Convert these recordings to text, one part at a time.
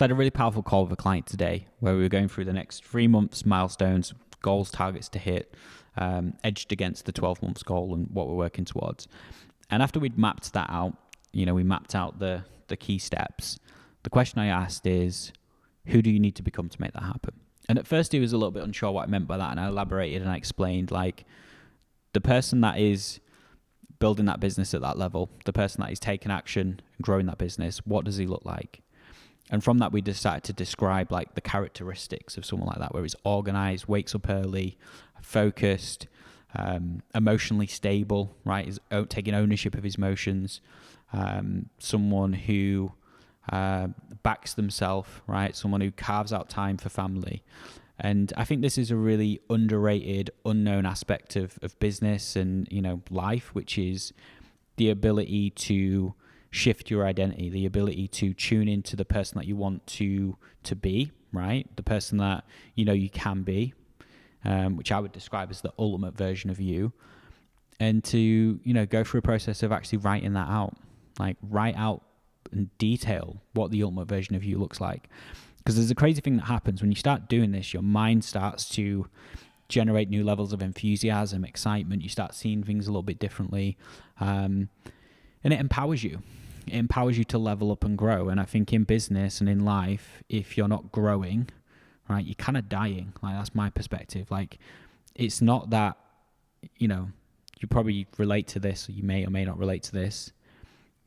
So I had a really powerful call with a client today where we were going through the next 3 months milestones, goals, targets to hit, edged against the 12 months goal and what we're working towards. And after we'd mapped that out, we mapped out the key steps. The question I asked is, who do you need to become to make that happen? And at first he was a little bit unsure what I meant by that, and I elaborated and I explained, like, the person that is building that business at that level, the person that is taking action and growing that business, what does he look like? And from that, we decided to describe like the characteristics of someone like that, where he's organized, wakes up early, focused, emotionally stable, right? Is taking ownership of his emotions. Someone who backs themselves, right? Someone who carves out time for family. And I think this is a really underrated, unknown aspect of business and, life, which is the ability to shift your identity, the ability to tune into the person that you want to be, right? The person that you can be, which I would describe as the ultimate version of you, and to go through a process of actually writing that out, like write out in detail what the ultimate version of you looks like. Because there's a crazy thing that happens when you start doing this. Your mind starts to generate new levels of enthusiasm, excitement. You start seeing things a little bit differently, and it empowers you. It empowers you to level up and grow. And I think in business and in life, if you're not growing, right, you're kind of dying. Like, that's my perspective. Like, it's not that, you probably relate to this, or you may or may not relate to this.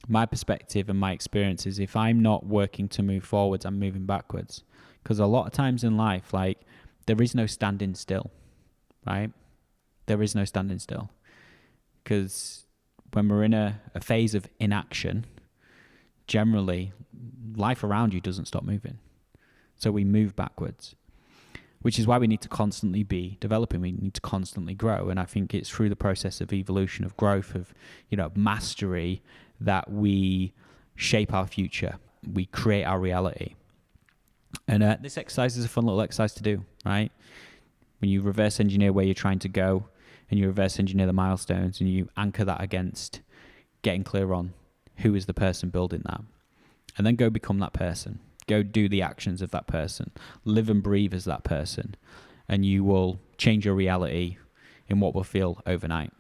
My perspective and my experience is, if I'm not working to move forwards, I'm moving backwards. Because a lot of times in life, like, there is no standing still, right? There is no standing still. Because when we're in a phase of inaction, generally, life around you doesn't stop moving. So we move backwards, which is why we need to constantly be developing. We need to constantly grow. And I think it's through the process of evolution, of growth, of, mastery, that we shape our future. We create our reality. And this exercise is a fun little exercise to do, right? When you reverse engineer where you're trying to go, and you reverse engineer the milestones, and you anchor that against getting clear on who is the person building that. And then go become that person. Go do the actions of that person. Live and breathe as that person. And you will change your reality in what will feel overnight.